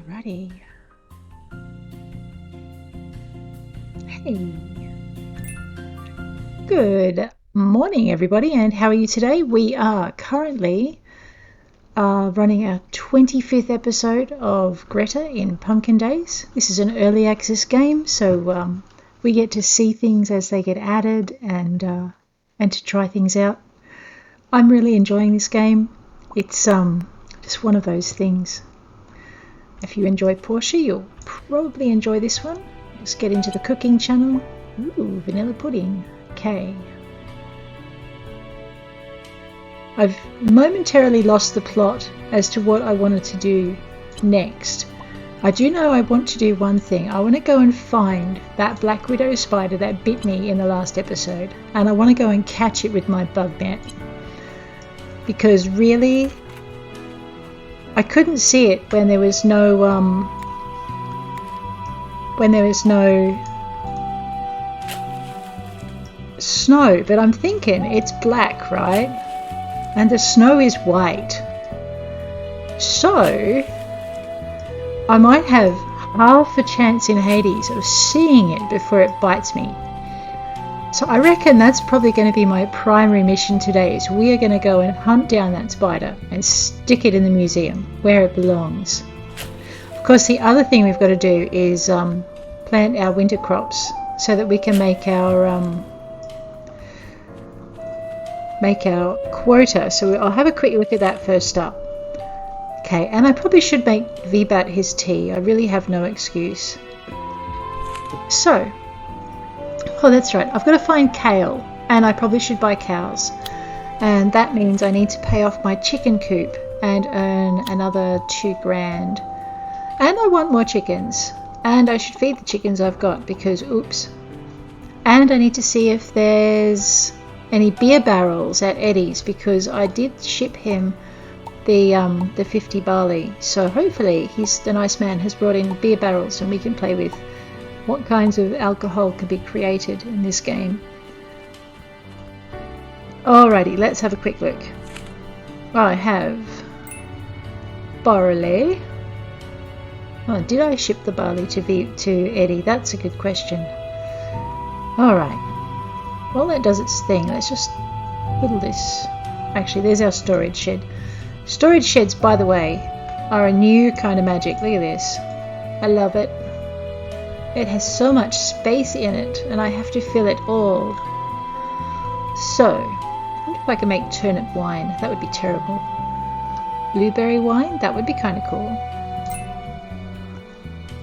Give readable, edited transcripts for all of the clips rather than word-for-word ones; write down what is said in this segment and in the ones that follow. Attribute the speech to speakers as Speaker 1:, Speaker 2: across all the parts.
Speaker 1: Alrighty. Hey. Good morning, everybody, and how are you today? We are currently running our 25th episode of Gretha in Pumpkin Days. This is an early access game, so we get to see things as they get added and to try things out. I'm really enjoying this game. It's just one of those things. If you enjoy Portia, you'll probably enjoy this one. Let's get into the cooking channel. Ooh, vanilla pudding. Okay. I've momentarily lost the plot as to what I wanted to do next. I do know I want to do one thing. I want to go and find that black widow spider that bit me in the last episode, and I want to go and catch it with my bug net. Because really, I couldn't see it when there was no snow, but I'm thinking it's black, right? And the snow is white. So I might have half a chance in Hades of seeing it before it bites me. So I reckon that's probably going to be my primary mission today, is we are going to go and hunt down that spider and stick it in the museum where it belongs. Of course, the other thing we've got to do is plant our winter crops so that we can make our quota. So I'll have a quick look at that first up. Okay, and I probably should make VBAT his tea. I really have no excuse. So, oh, that's right. I've got to find kale, and I probably should buy cows. And that means I need to pay off my chicken coop and earn another $2,000. And I want more chickens. And I should feed the chickens I've got because, oops. And I need to see if there's any beer barrels at Eddie's, because I did ship him the 50 barley. So hopefully the nice man has brought in beer barrels and we can play with what kinds of alcohol can be created in this game. Alrighty, let's have a quick look. I have barley. Oh, did I ship the barley to Eddie? That's a good question. Alright. Well, that does its thing. Let's just whittle this. Actually, there's our storage shed. Storage sheds, by the way, are a new kind of magic. Look at this. I love it. It has so much space in it, and I have to fill it all. So, I wonder if I can make turnip wine. That would be terrible. Blueberry wine? That would be kind of cool.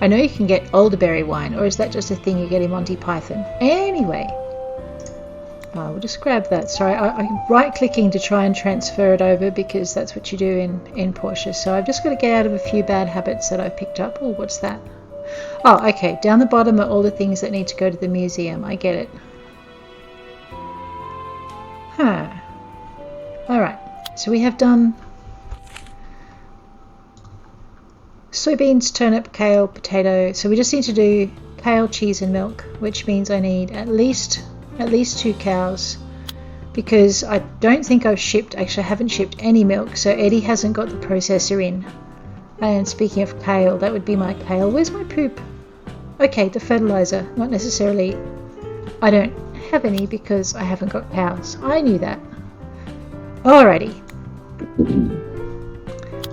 Speaker 1: I know you can get elderberry wine, or is that just a thing you get in Monty Python? Anyway, we'll just grab that. Sorry, I'm right-clicking to try and transfer it over because that's what you do in Portia. So I've just got to get out of a few bad habits that I've picked up. Oh, what's that? Oh, okay. Down the bottom are all the things that need to go to the museum. I get it. Huh. Alright. So we have done soybeans, turnip, kale, potato. So we just need to do kale, cheese and milk, which means I need at least 2 cows, because I don't think I haven't shipped any milk, so Eddie hasn't got the processor in. And speaking of kale, that would be my kale. Where's my poop? Okay, the fertilizer. Not necessarily. I don't have any because I haven't got cows. I knew that. Alrighty.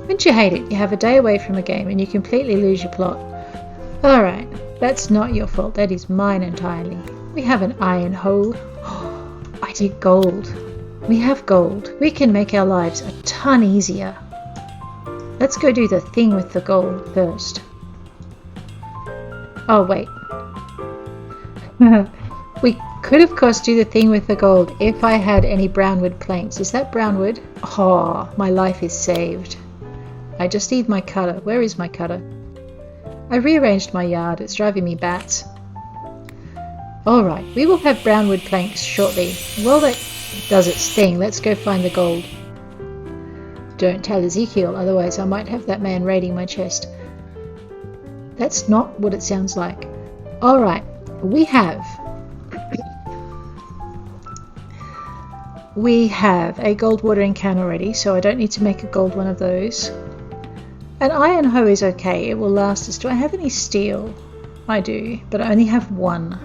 Speaker 1: Wouldn't you hate it? You have a day away from a game and you completely lose your plot. Alright, that's not your fault. That is mine entirely. We have an iron hole. I did gold. We have gold. We can make our lives a ton easier. Let's go do the thing with the gold first. Oh, wait. We could, of course, do the thing with the gold if I had any brownwood planks. Is that brownwood? Oh, my life is saved. I just need my cutter. Where is my cutter? I rearranged my yard. It's driving me bats. Alright, we will have brownwood planks shortly. While that does its thing, let's go find the gold. Don't tell Ezekiel, otherwise I might have that man raiding my chest. That's not what it sounds like. Alright, we have a gold watering can already, so I don't need to make a gold one of those. An iron hoe is okay, it will last us. Do I have any steel? I do, but I only have one.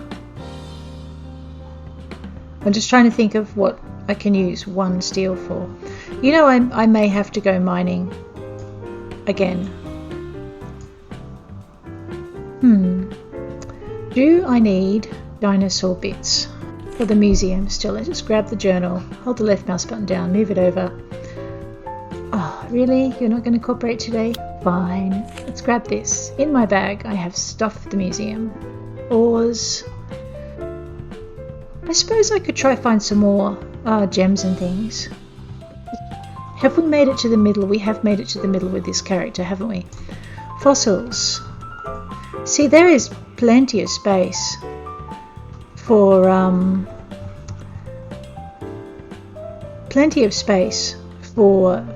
Speaker 1: I'm just trying to think of what I can use one steel for. You know, I may have to go mining again. Do I need dinosaur bits for the museum still? Let's just grab the journal, hold the left mouse button down, move it over. Oh, really? You're not going to cooperate today? Fine. Let's grab this. In my bag, I have stuff for the museum. Ores. I suppose I could try find some more gems and things. Have we made it to the middle? We have made it to the middle with this character, haven't we? Fossils. See, there is plenty of space for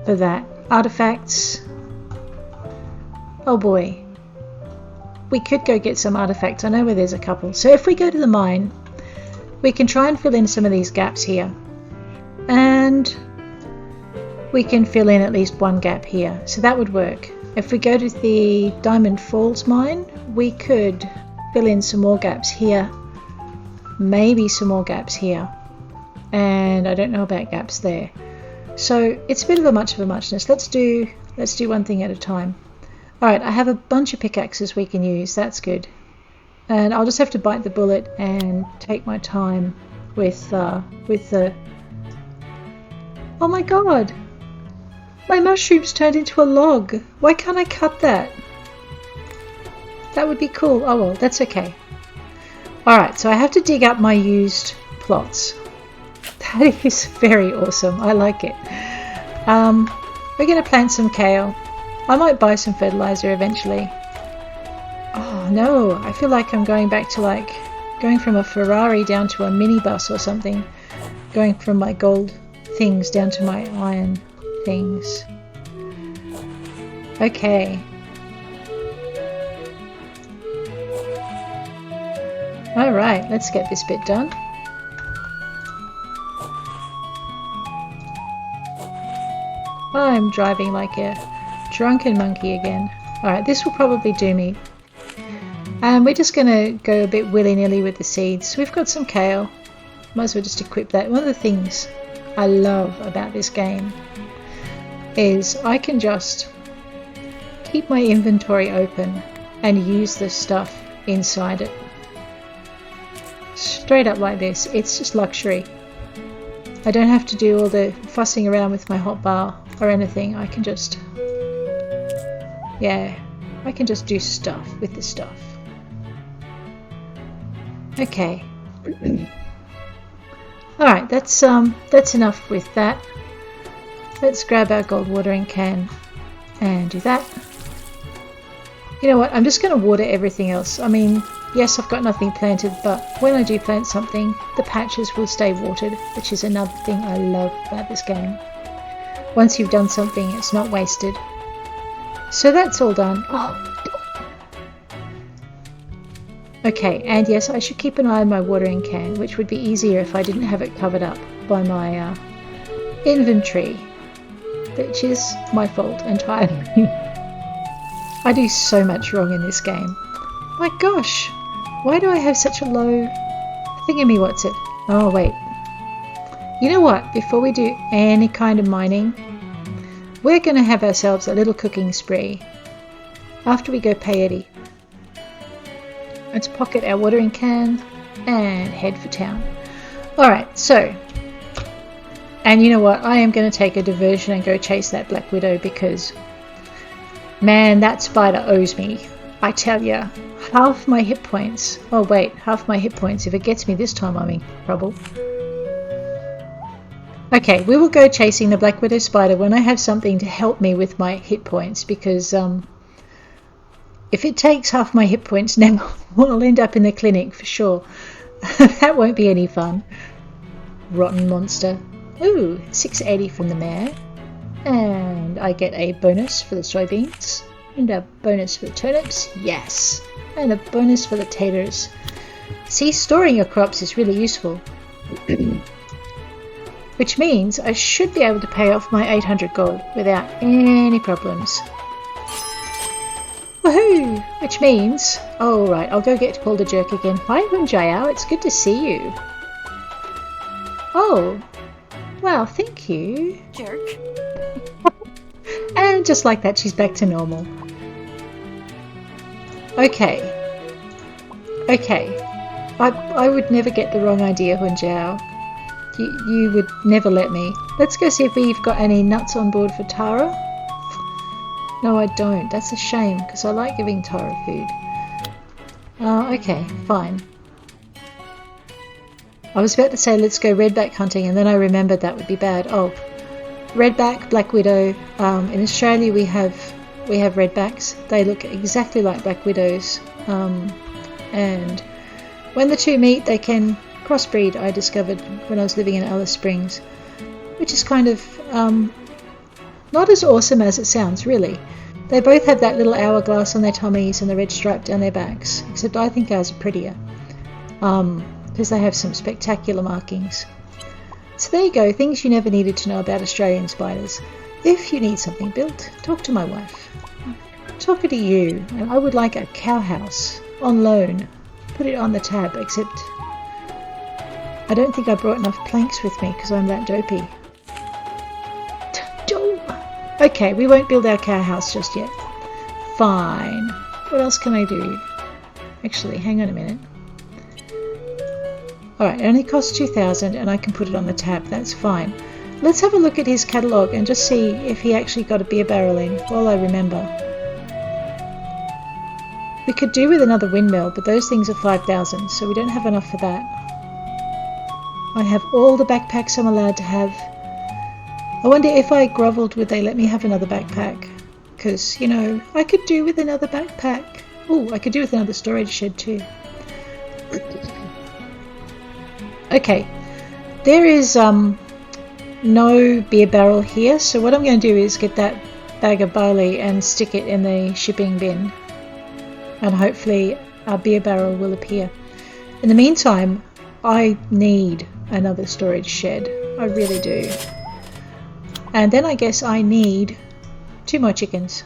Speaker 1: that. Artifacts. Oh boy. We could go get some artifacts. I know where there's a couple. So if we go to the mine, we can try and fill in some of these gaps here. And we can fill in at least one gap here. So that would work. If we go to the Diamond Falls mine, we could fill in some more gaps here. Maybe some more gaps here. And I don't know about gaps there. So it's a bit of a muchness. Let's do one thing at a time. Alright, I have a bunch of pickaxes we can use. That's good. And I'll just have to bite the bullet and take my time with the... Oh my god! My mushrooms turned into a log. Why can't I cut that? That would be cool. Oh well, that's okay. Alright, so I have to dig up my used plots. That is very awesome. I like it. We're going to plant some kale. I might buy some fertilizer eventually. Oh no, I feel like I'm going back to going from a Ferrari down to a minibus or something. Going from my gold things down to my iron things. Okay. Alright, let's get this bit done. I'm driving like a drunken monkey again. Alright, this will probably do me. And we're just going to go a bit willy-nilly with the seeds. We've got some kale. Might as well just equip that. One of the things I love about this game is I can just keep my inventory open and use the stuff inside it. Straight up like this. It's just luxury. I don't have to do all the fussing around with my hotbar or anything. I can just... yeah, I can just do stuff with the stuff. Okay. Alright, that's enough with that. Let's grab our gold watering can and do that. You know what, I'm just going to water everything else. I mean, yes, I've got nothing planted, but when I do plant something, the patches will stay watered, which is another thing I love about this game. Once you've done something, it's not wasted. So that's all done. Oh. Okay, and yes, I should keep an eye on my watering can, which would be easier if I didn't have it covered up by my inventory, which is my fault entirely. I do so much wrong in this game. My gosh, why do I have such a low thingammy? What's it? Oh wait. You know what? Before we do any kind of mining, we're going to have ourselves a little cooking spree after we go pay Eddie. Let's pocket our watering can and head for town. Alright, so, and you know what? I am going to take a diversion and go chase that Black Widow because, man, that spider owes me. I tell ya, half my hit points. Oh wait, half my hit points. If it gets me this time, I'm in trouble. Okay, we will go chasing the Black Widow spider when I have something to help me with my hit points because, if it takes half my hit points now, I'll end up in the clinic for sure. That won't be any fun. Rotten monster. Ooh, 680 from the mare. And I get a bonus for the soybeans. And a bonus for the turnips. Yes. And a bonus for the taters. See, storing your crops is really useful. Which means I should be able to pay off my 800 gold without any problems. Woohoo! Which means, oh right, I'll go get called a jerk again. Hi Hunjayao, it's good to see you. Oh, well, thank you.
Speaker 2: Jerk.
Speaker 1: And just like that, she's back to normal. Okay. Okay. I would never get the wrong idea, Hunjao. You would never let me. Let's go see if we've got any nuts on board for Tara. No, I don't. That's a shame, because I like giving Tara food. Okay, fine. I was about to say let's go redback hunting, and then I remembered that would be bad. Oh, redback, black widow. In Australia we have redbacks. They look exactly like black widows. And when the two meet, they can crossbreed, I discovered when I was living in Alice Springs, which is kind of not as awesome as it sounds, really. They both have that little hourglass on their tummies and the red stripe down their backs, except I think ours are prettier, because they have some spectacular markings. So there you go, things you never needed to know about Australian spiders. If you need something built, talk to my wife. Talking to you, and I would like a cow house on loan. Put it on the tab, except I don't think I brought enough planks with me because I'm that dopey. Okay, we won't build our cow house just yet. Fine. What else can I do? Actually, hang on a minute. Alright, it only costs 2,000 and I can put it on the tab. That's fine. Let's have a look at his catalogue and just see if he actually got a beer barrel in while I remember. We could do with another windmill, but those things are 5,000, so we don't have enough for that. I have all the backpacks I'm allowed to have. I wonder if I grovelled, would they let me have another backpack? Because, you know, I could do with another backpack. Oh, I could do with another storage shed too. Okay, there is no beer barrel here, so what I'm going to do is get that bag of barley and stick it in the shipping bin. And hopefully our beer barrel will appear. In the meantime, I need another storage shed. I really do. And then I guess I need 2 more chickens,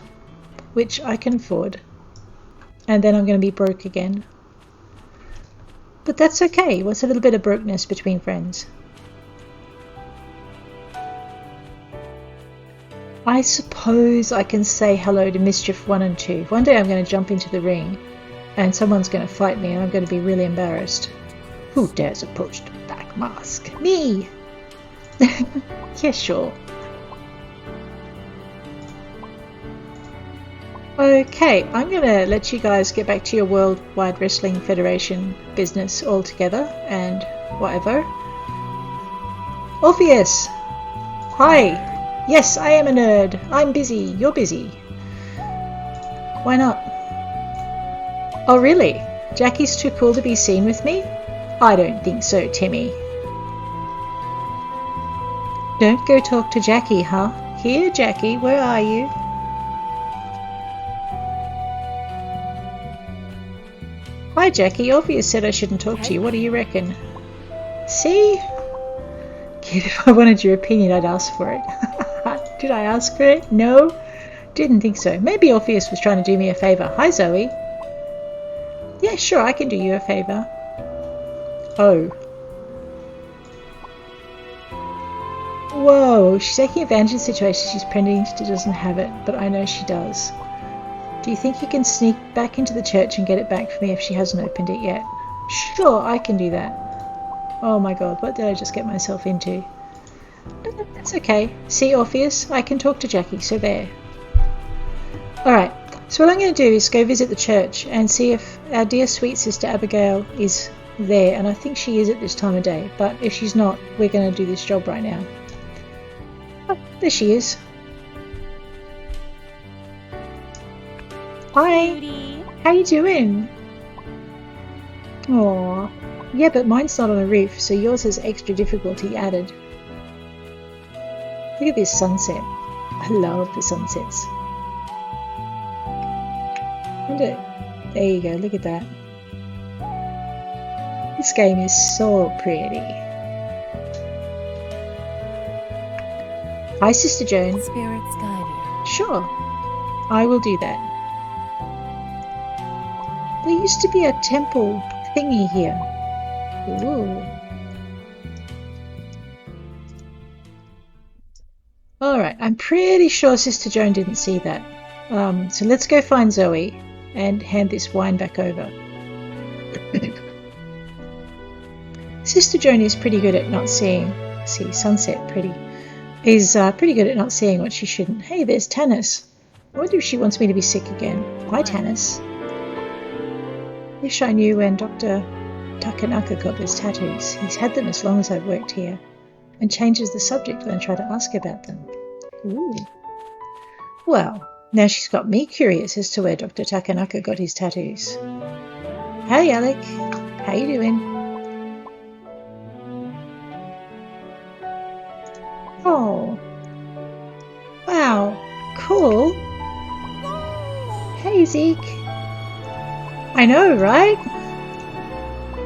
Speaker 1: which I can afford. And then I'm going to be broke again. But that's okay. What's a little bit of brokenness between friends? I suppose I can say hello to Mischief 1 and 2. One day I'm going to jump into the ring and someone's going to fight me and I'm going to be really embarrassed. Who dares approach the black mask? Me! Yeah, sure. Okay, I'm going to let you guys get back to your Worldwide Wrestling Federation business altogether and whatever. Orpheus! Hi! Yes, I am a nerd. I'm busy. You're busy. Why not? Oh, really? Jackie's too cool to be seen with me? I don't think so, Timmy. Don't go talk to Jackie, huh? Here, Jackie, where are you? Hi, Jackie. Orpheus said I shouldn't talk to you. What do you reckon? See? Kid, if I wanted your opinion, I'd ask for it. Did I ask for it? No? Didn't think so. Maybe Orpheus was trying to do me a favour. Hi, Zoey. Yeah, sure, I can do you a favour. Oh. Whoa, she's taking advantage of the situation. She's pretending she doesn't have it, but I know she does. Do you think you can sneak back into the church and get it back for me if she hasn't opened it yet? Sure, I can do that. Oh my god, what did I just get myself into? That's okay. See, Orpheus, I can talk to Jackie, so there. Alright, so what I'm going to do is go visit the church and see if our dear sweet sister Abigail is there, and I think she is at this time of day, but if she's not, we're going to do this job right now. Oh, there she is. Hi,
Speaker 2: Cutie.
Speaker 1: how you doing? Aww. Yeah, but mine's not on a roof, so yours has extra difficulty added. Look at this sunset. I love the sunsets. There you go, look at that. This game is so pretty. Hi, Sister Joan.
Speaker 2: Spirits guide you.
Speaker 1: Sure, I will do that. There used to be a temple thingy here. Ooh. Alright, I'm pretty sure Sister Joan didn't see that. So let's go find Zoey and hand this wine back over. Sister Joan is pretty good at not seeing. See, sunset pretty. Is pretty good at not seeing what she shouldn't. Hey, there's Tanis. I wonder if she wants me to be sick again. Hi, Tanis. Wish I knew when Dr. Takanaka got those tattoos. He's had them as long as I've worked here, and changes the subject when I try to ask about them. Ooh. Well, now she's got me curious as to where Dr. Takanaka got his tattoos. Hey, Alec. How you doing? Oh. Wow. Cool. Hey, Zeke. I know, right?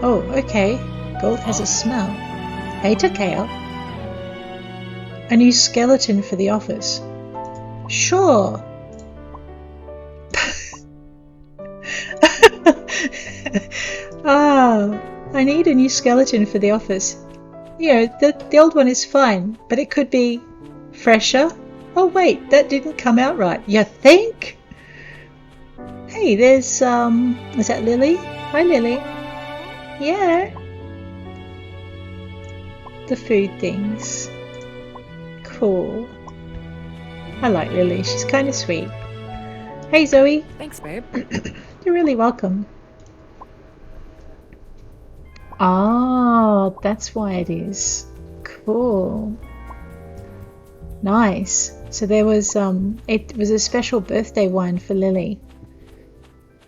Speaker 1: Oh, okay. Gold has a smell. Hey, Takeo. A new skeleton for the office. Sure. I need a new skeleton for the office. You know, the old one is fine, but it could be fresher. Oh wait, that didn't come out right. You think? Hey, there's is that Lily? Hi, Lily. Yeah. The food things. Cool. I like Lily. She's kind of sweet. Hey, Zoey.
Speaker 2: Thanks, babe.
Speaker 1: You're really welcome. Oh, that's why it is. Cool. Nice. So there was it was a special birthday wine for Lily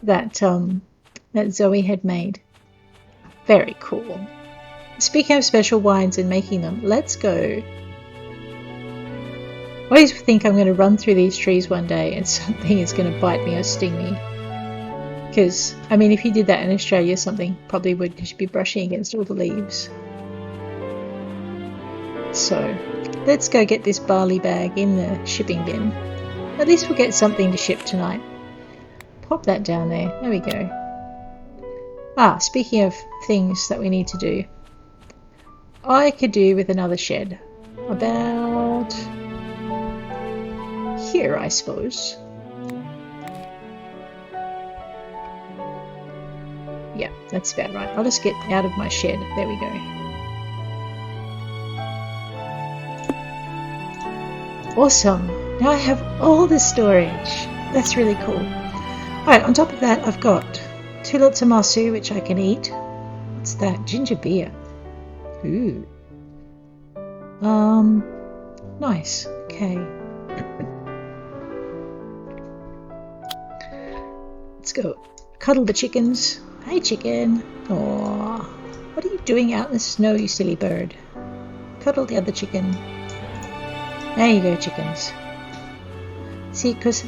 Speaker 1: that that Zoey had made. Very cool. Speaking of special wines and making them, let's go. I always think I'm going to run through these trees one day and something is going to bite me or sting me. Because, I mean, if you did that in Australia, something probably would, because you'd be brushing against all the leaves. So, let's go get this barley bag in the shipping bin. At least we'll get something to ship tonight. Pop that down there. There we go. Ah, speaking of things that we need to do. I could do with another shed. About here, I suppose. Yeah, that's about right. I'll just get out of my shed. There we go. Awesome. Now I have all the storage. That's really cool. Alright, on top of that, I've got 2 lots of masu, which I can eat. What's that? Ginger beer. Ooh. Nice. Okay. Let's go. Cuddle the chickens. Hey, chicken. Aww. What are you doing out in the snow, you silly bird? Cuddle the other chicken. There you go, chickens. See, because...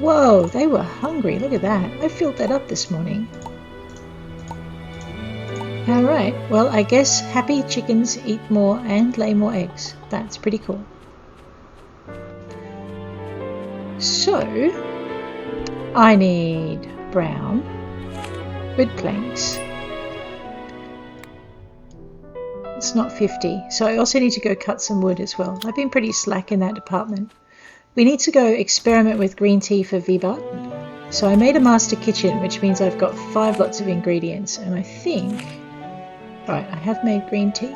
Speaker 1: Whoa, they were hungry. Look at that. I filled that up this morning. Alright, well, I guess happy chickens eat more and lay more eggs. That's pretty cool. So, I need brown, wood planks. It's not 50, so I also need to go cut some wood as well. I've been pretty slack in that department. We need to go experiment with green tea for VBUT. So I made a master kitchen, which means I've got 5 lots of ingredients, and I think... Right, I have made green tea.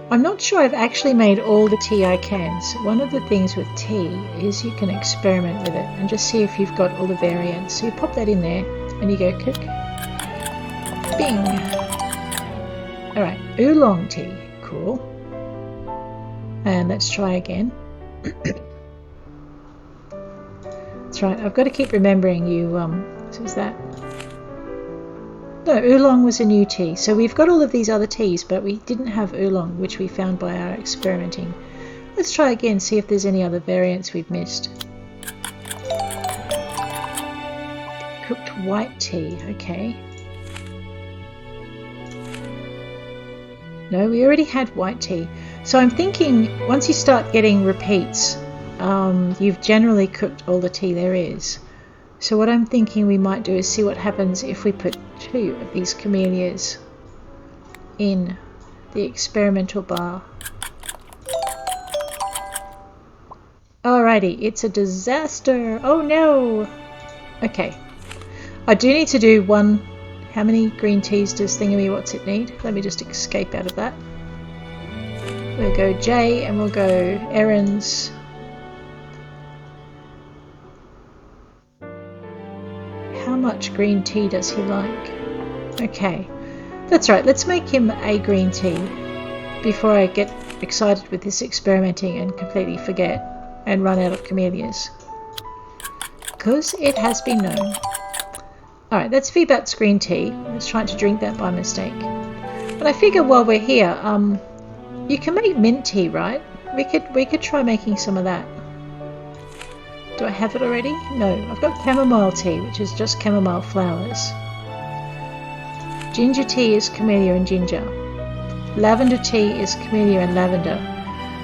Speaker 1: I'm not sure I've actually made all the tea I can. So one of the things with tea is you can experiment with it and just see if you've got all the variants. So you pop that in there and you go cook. Bing! Alright, oolong tea. Cool. And let's try again. That's right, I've got to keep remembering you, so is that... No, oolong was a new tea. So we've got all of these other teas, but we didn't have oolong, which we found by our experimenting. Let's try again, see if there's any other variants we've missed. Cooked white tea, okay. No, we already had white tea. So I'm thinking once you start getting repeats, you've generally cooked all the tea there is. So what I'm thinking we might do is see what happens if we put 2 of these camellias in the experimental bar. Alrighty, it's a disaster. Oh no! Okay. I do need to do one. How many green teas does Thingammy What's It need? Let me just escape out of that. We'll go J and we'll go errands. How much green tea does he like? Okay. That's right, let's make him a green tea before I get excited with this experimenting and completely forget and run out of camellias. Because it has been known. Alright, that's VBAT's green tea. I was trying to drink that by mistake. But I figure while we're here, you can make mint tea, right? We could try making some of that. Do I have it already? No, I've got chamomile tea, which is just chamomile flowers. Ginger tea is camellia and ginger. Lavender tea is camellia and lavender.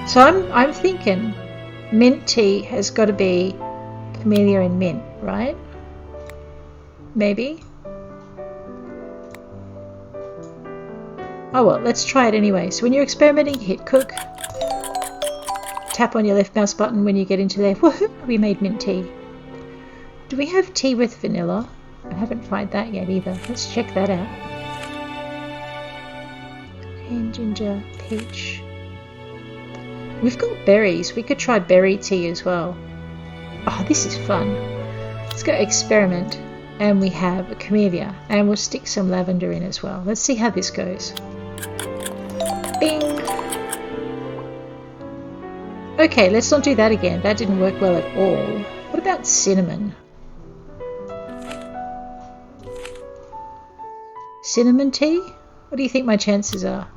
Speaker 1: So I'm thinking mint tea has got to be camellia and mint, right? Maybe. Oh well, let's try it anyway. So when you're experimenting, hit cook. Tap on your left mouse button when you get into there. Woohoo! We made mint tea. Do we have tea with vanilla? I haven't tried that yet either. Let's check that out. And ginger, peach. We've got berries. We could try berry tea as well. Oh, this is fun. Let's go experiment. And we have a camellia. And we'll stick some lavender in as well. Let's see how this goes. Bing! Okay, let's not do that again. That didn't work well at all. What about cinnamon? Cinnamon tea? What do you think my chances are?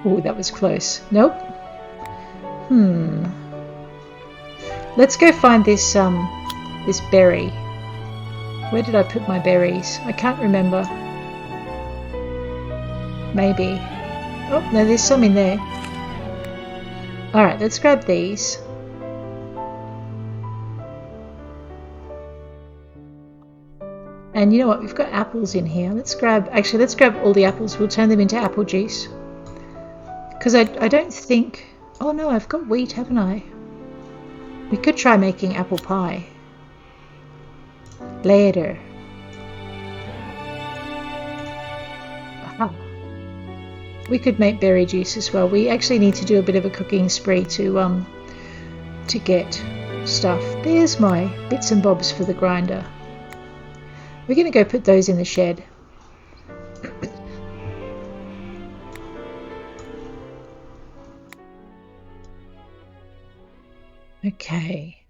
Speaker 1: Oh, that was close. Nope. Let's go find this this berry. Where did I put my berries? I can't remember. Maybe. Oh, no, there's some in there. Alright, let's grab these. And you know what? We've got apples in here. Let's grab all the apples. We'll turn them into apple juice. Because I don't think... Oh no, I've got wheat, haven't I? We could try making apple pie. Later. Aha. We could make berry juice as well. We actually need to do a bit of a cooking spree to get stuff. There's my bits and bobs for the grinder. We're going to go put those in the shed. Okay.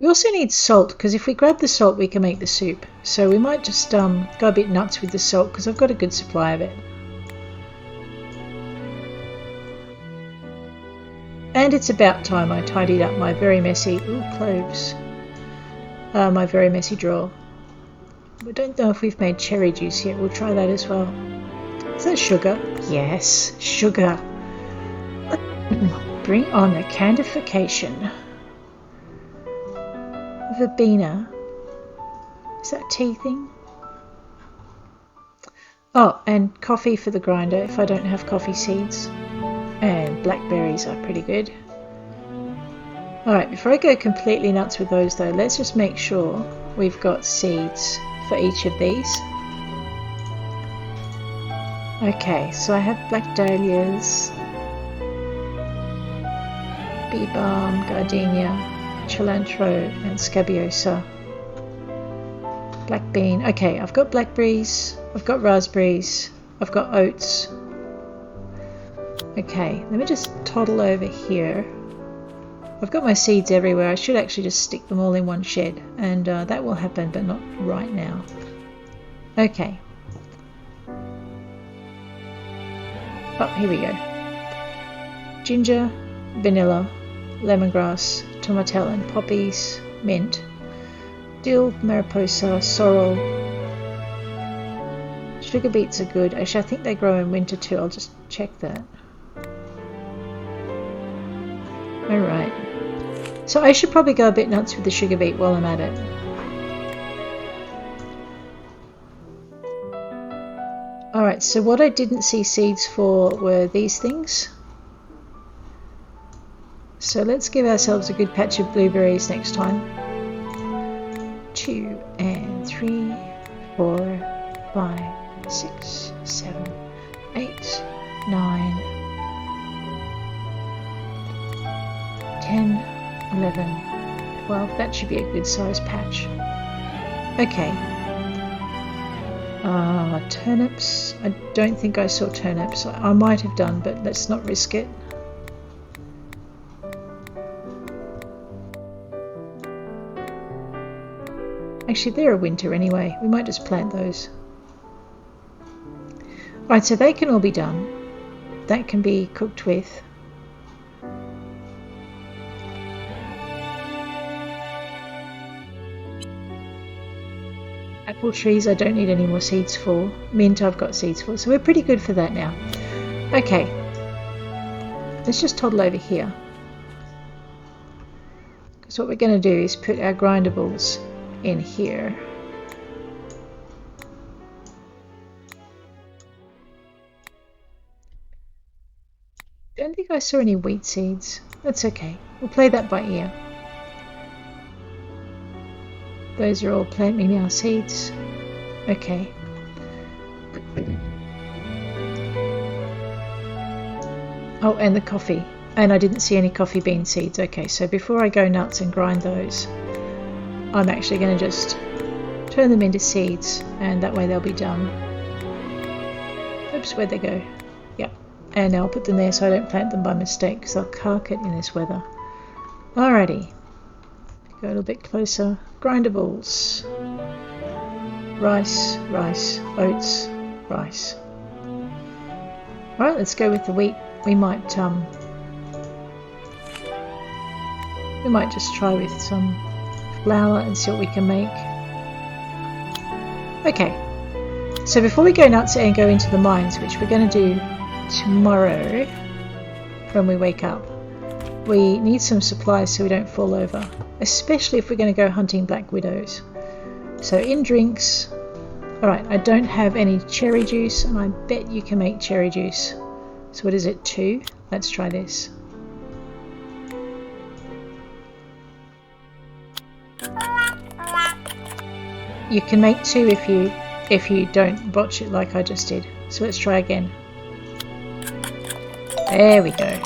Speaker 1: We also need salt, because if we grab the salt we can make the soup. So we might just go a bit nuts with the salt, because I've got a good supply of it. And it's about time I tidied up my very messy... cloves. My very messy drawer. We don't know if we've made cherry juice yet. We'll try that as well. Is that sugar? Yes, sugar. Bring on the candification. Verbena. Is that a tea thing? Oh, and coffee for the grinder if I don't have coffee seeds. And blackberries are pretty good. Alright, before I go completely nuts with those though, let's just make sure we've got seeds for each of these. Okay, so I have black dahlias, bee balm, gardenia, cilantro and scabiosa. Black bean. Okay, I've got blackberries, I've got raspberries, I've got oats. Okay, let me just toddle over here. I've got my seeds everywhere. I should actually just stick them all in one shed, and that will happen, but not right now. Okay. Oh, here we go. Ginger, vanilla, lemongrass, tomatellen, poppies, mint, dill, mariposa, sorrel. Sugar beets are good. Actually, I think they grow in winter too. I'll just check that. Alright. So I should probably go a bit nuts with the sugar beet while I'm at it. Alright, so what I didn't see seeds for were these things. So let's give ourselves a good patch of blueberries next time. 2 and 3, 4, 5, 6, 7, 8, 9, 10, 11, 12. That should be a good size patch. Okay. Turnips. I don't think I saw turnips. I might have done, but let's not risk it. Actually, they're a winter anyway. We might just plant those. Right, so they can all be done. That can be cooked with. Apple trees I don't need any more seeds for. Mint I've got seeds for. So we're pretty good for that now. Okay. Let's just toddle over here. Because what we're going to do is put our grindables in here. Don't think I saw any wheat seeds. That's okay. We'll play that by ear. Those are all plant me now seeds. Okay. Oh, and the coffee. And I didn't see any coffee bean seeds. Okay, so before I go nuts and grind those, I'm actually going to just turn them into seeds, and that way they'll be done. Oops, where'd they go? Yep. And I'll put them there so I don't plant them by mistake, because I'll cark it in this weather. Alrighty. Go a little bit closer. Grindables. Rice, rice, oats, rice. Alright, let's go with the wheat. We might just try with some flour and see what we can make. Okay, so before we go nuts and go into the mines, which we're going to do tomorrow when we wake up, we need some supplies so we don't fall over, especially if we're going to go hunting black widows. So in drinks, alright, I don't have any cherry juice, and I bet you can make cherry juice. So what is it, 2? Let's try this. You can make 2 if you don't botch it like I just did. So let's try again. There we go.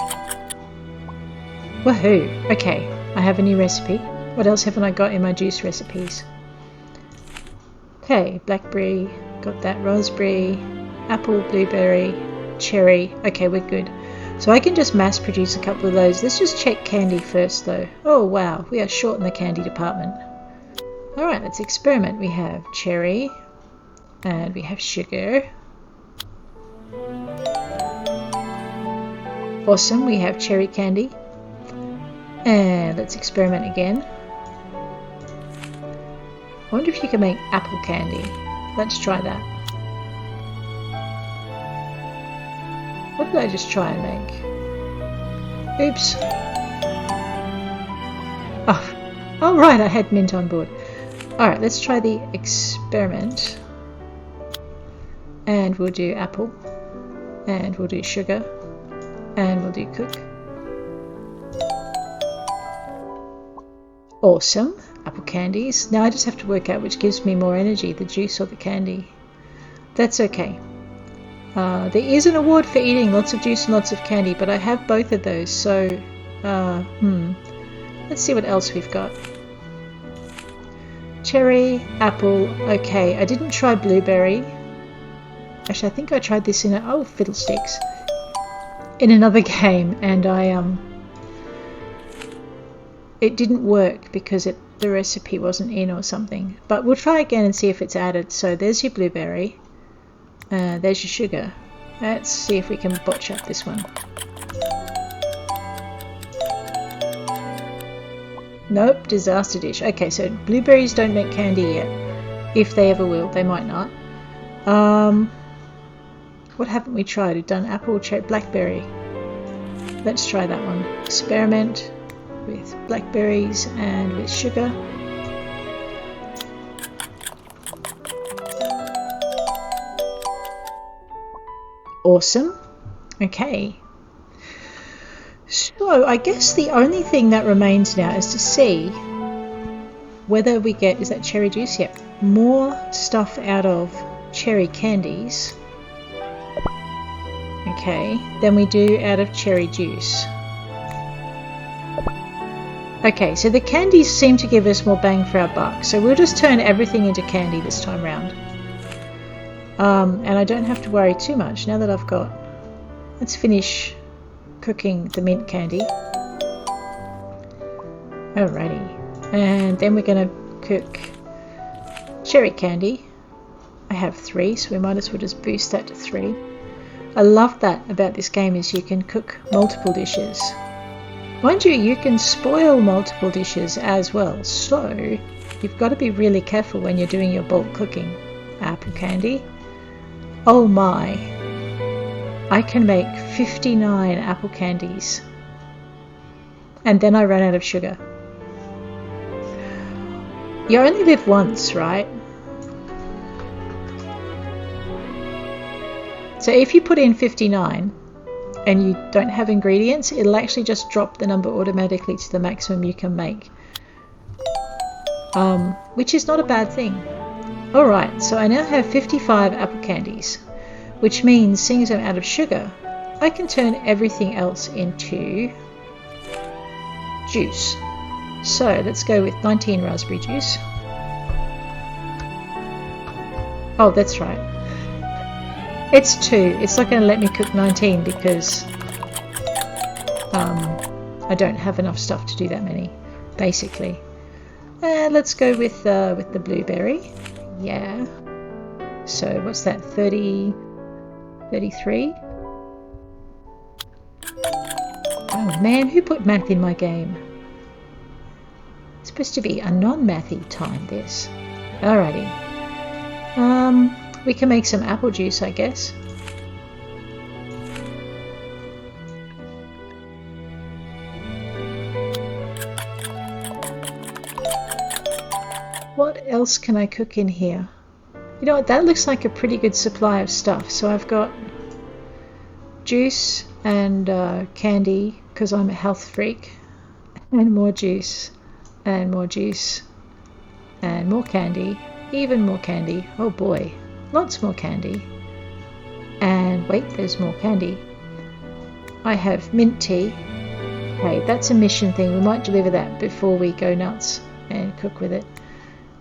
Speaker 1: Woohoo! Okay, I have a new recipe. What else haven't I got in my juice recipes? Okay, blackberry, got that, raspberry, apple, blueberry, cherry. Okay, we're good. So I can just mass produce a couple of those. Let's just check candy first though. Oh wow, we are short in the candy department. Alright, let's experiment. We have cherry and we have sugar. Awesome, we have cherry candy. And let's experiment again. I wonder if you can make apple candy. Let's try that. What did I just try and make? Oops. Oh right, I had mint on board. Alright, let's try the experiment. And we'll do apple. And we'll do sugar. And we'll do cook. Awesome. Apple candies. Now I just have to work out which gives me more energy, the juice or the candy. That's okay. There is an award for eating lots of juice and lots of candy, but I have both of those, so let's see what else we've got. Cherry, apple, okay, I didn't try blueberry. Actually, I think I tried this in oh, fiddlesticks, in another game, and it didn't work because the recipe wasn't in or something. But we'll try again and see if it's added. So there's your blueberry. There's your sugar. Let's see if we can botch up this one. Nope, disaster dish. Okay, so blueberries don't make candy yet. If they ever will, they might not. What haven't we tried? We've done apple, cherry, blackberry. let's try that one. Experiment with blackberries and with sugar. Awesome. Okay. So I guess the only thing that remains now is to see whether we get, is that cherry juice? Yep. More stuff out of cherry candies. Okay, than we do out of cherry juice. Okay, so the candies seem to give us more bang for our buck. So we'll just turn everything into candy this time round. And I don't have to worry too much now that I've got... Let's finish cooking the mint candy. Alrighty. And then we're going to cook cherry candy. I have 3, so we might as well just boost that to 3. I love that about this game is you can cook multiple dishes. Mind you, you can spoil multiple dishes as well, so you've got to be really careful when you're doing your bulk cooking. Apple candy. Oh my, I can make 59 apple candies. And then I ran out of sugar. You only live once, right? So if you put in 59 and you don't have ingredients, it'll actually just drop the number automatically to the maximum you can make. Which is not a bad thing. Alright, so I now have 55 apple candies, which means, seeing as I'm out of sugar, I can turn everything else into juice. So let's go with 19 raspberry juice. Oh, that's right. It's 2. It's not going to let me cook 19 because I don't have enough stuff to do that many, basically. Let's go with the blueberry. Yeah. So what's that? 30, 33? Oh man, who put math in my game? It's supposed to be a non-mathy time, this. Alrighty. We can make some apple juice, I guess. What else can I cook in here? You know what, that looks like a pretty good supply of stuff. So I've got juice and candy, because I'm a health freak, and more juice, and more juice, and more candy, even more candy. Oh boy, lots more candy. And wait, there's more candy. I have mint tea. Hey, that's a mission thing. We might deliver that before we go nuts and cook with it.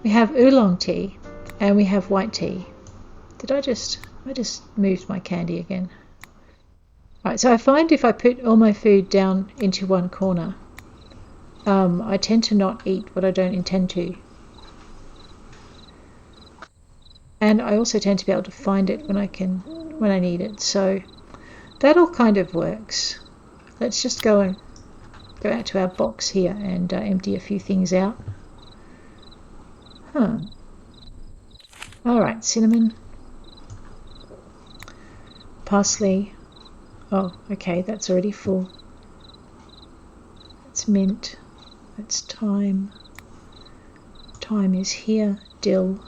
Speaker 1: We have oolong tea, and we have white tea. I just moved my candy again. Alright, so I find if I put all my food down into one corner, I tend to not eat what I don't intend to. And I also tend to be able to find it when I need it. So that all kind of works. Let's just go out to our box here and empty a few things out. Alright, cinnamon, parsley. Oh, okay, that's already full. That's mint. That's thyme. Thyme is here. Dill.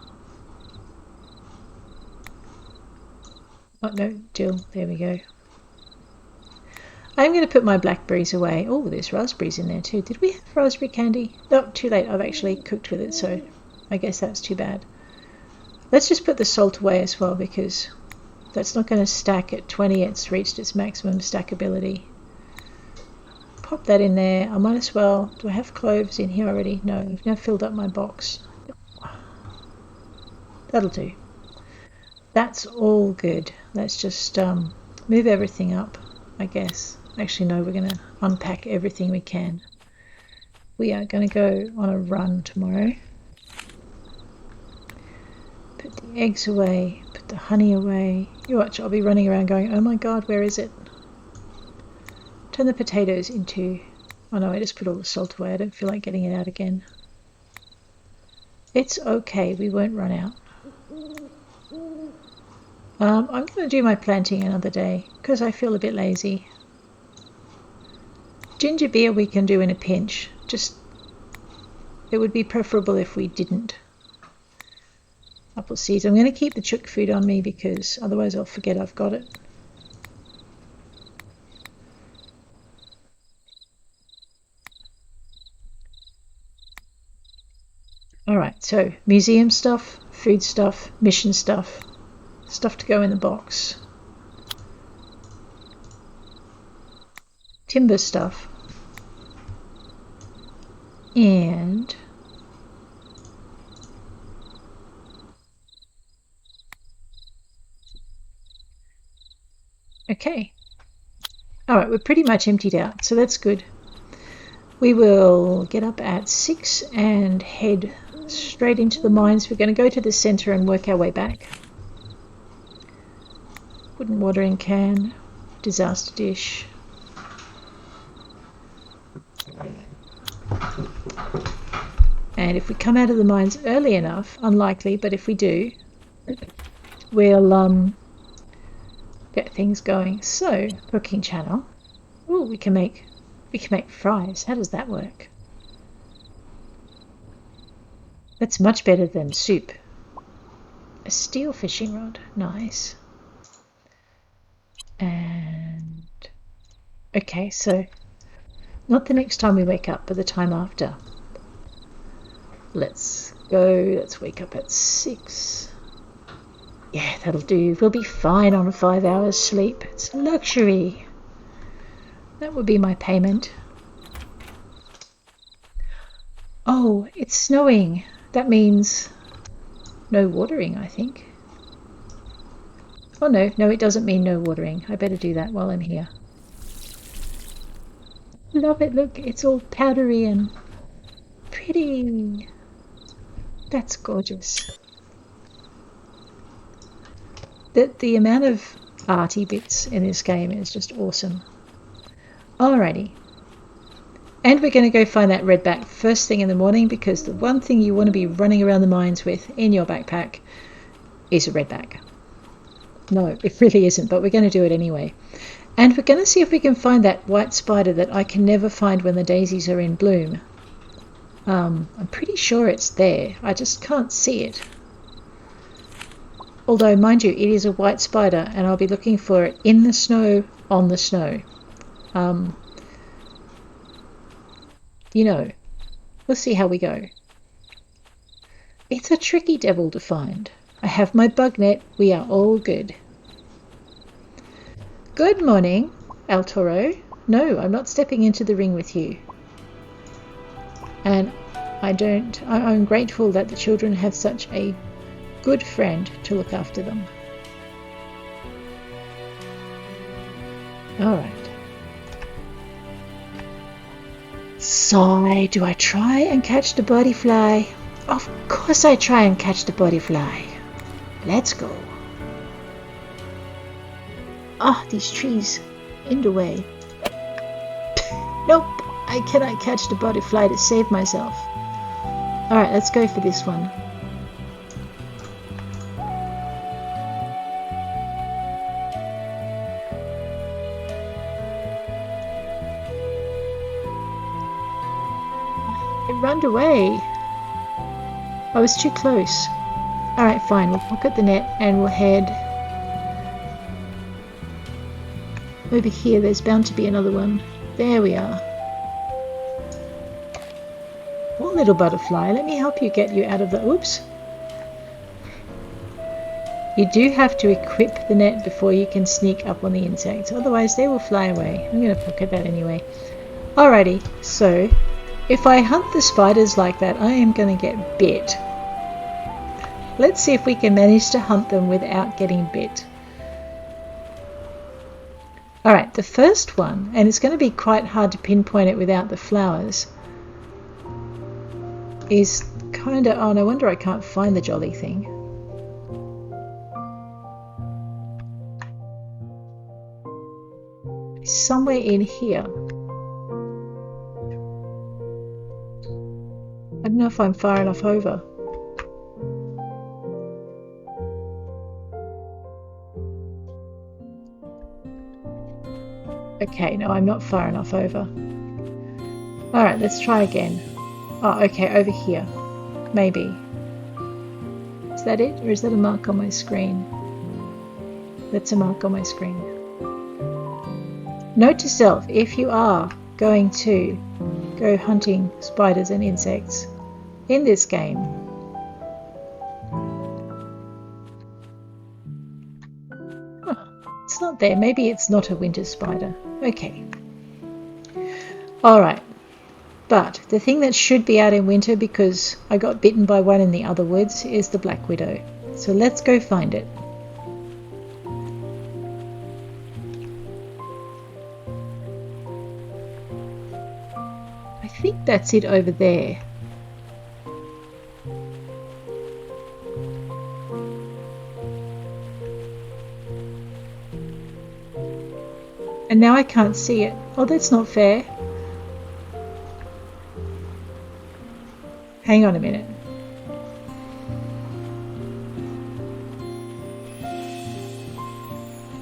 Speaker 1: Oh, no, dill. There we go. I'm going to put my blackberries away. Oh, there's raspberries in there too. Did we have raspberry candy? No, too late. I've actually cooked with it, so I guess that's too bad. Let's just put the salt away as well, because that's not going to stack at 20. It's reached its maximum stackability. Pop that in there. I might as well... Do I have cloves in here already? No, I've now filled up my box. That'll do. That's all good. Let's just move everything up, I guess. Actually, no, we're going to unpack everything we can. We are going to go on a run tomorrow. Put the eggs away, put the honey away. You watch, I'll be running around going, oh my god, where is it? Turn the potatoes into... Oh no, I just put all the salt away. I don't feel like getting it out again. It's okay, we won't run out. I'm going to do my planting another day, because I feel a bit lazy. Ginger beer we can do in a pinch. Just, it would be preferable if we didn't. Apple seeds. I'm going to keep the chook food on me because otherwise I'll forget I've got it. Alright, so museum stuff, food stuff, mission stuff, stuff to go in the box. Timber stuff. And okay. Alright, we're pretty much emptied out, so that's good. We will get up at 6 and head straight into the mines. We're going to go to the centre and work our way back. Wooden watering can, disaster dish. And if we come out of the mines early enough, unlikely, but if we do, we'll get things going. So, cooking channel. Oh, we can make fries. How does that work? That's much better than soup. A steel fishing rod. Nice. And okay, so not the next time we wake up, but the time after. Let's go. Let's wake up at 6. Yeah, that'll do. We'll be fine on a 5 hours sleep. It's luxury. That would be my payment. Oh, it's snowing. That means no watering, I think. Oh no, it doesn't mean no watering. I better do that while I'm here. Love it, look, it's all powdery and pretty. That's gorgeous. The amount of arty bits in this game is just awesome. Alrighty. And we're going to go find that redback first thing in the morning, because the one thing you want to be running around the mines with in your backpack is a redback. No, it really isn't, but we're going to do it anyway. And we're going to see if we can find that white spider that I can never find when the daisies are in bloom. I'm pretty sure it's there. I just can't see it. Although, mind you, it is a white spider, and I'll be looking for it in the snow, on the snow. You know, we'll see how we go. It's a tricky devil to find. I have my bug net. We are all good. Good morning, El Toro. No, I'm not stepping into the ring with you. And I'm grateful that the children have such a good friend to look after them. All right. So, do I try and catch the butterfly? Of course I try and catch the butterfly. Let's go. Ah, these trees in the way. Nope, I cannot catch the butterfly to save myself. Alright, let's go for this one. It ran away. I was too close. Alright, fine. We'll pocket the net and we'll head over here. There's bound to be another one. There we are. Well, little butterfly, let me help you get you out of the... Oops. You do have to equip the net before you can sneak up on the insects. Otherwise, they will fly away. I'm going to pocket that anyway. Alrighty, so... if I hunt the spiders like that, I am going to get bit. Let's see if we can manage to hunt them without getting bit. Alright, the first one, and it's going to be quite hard to pinpoint it without the flowers, is kind of... oh, no wonder I can't find the jolly thing. Somewhere in here. I don't know if I'm far enough over. Okay, no, I'm not far enough over. Alright, let's try again. Oh, okay, over here. Maybe. Is that it? Or is that a mark on my screen? That's a mark on my screen. Note to self, if you are going to go hunting spiders and insects in this game, it's not there. Maybe it's not a winter spider. Okay. Alright. But the thing that should be out in winter, because I got bitten by one in the other woods, is the black widow. So let's go find it. I think that's it over there. And now I can't see it. Oh, that's not fair. Hang on a minute.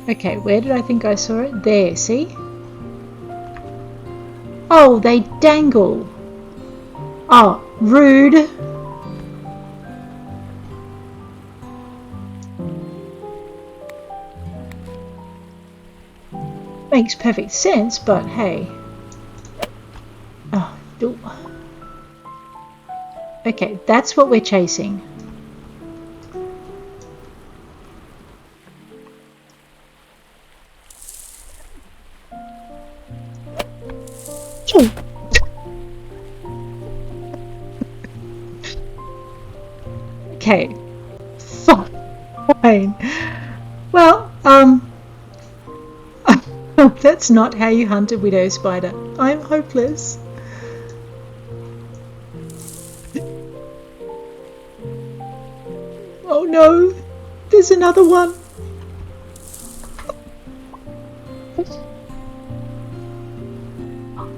Speaker 1: Okay, where did I think I saw it? There, see? Oh, they dangle. Oh, rude. Makes perfect sense, but hey. Oh, ooh. Okay, that's what we're chasing. Okay. Fine. Well, that's not how you hunt a widow spider. I'm hopeless. Oh no, there's another one.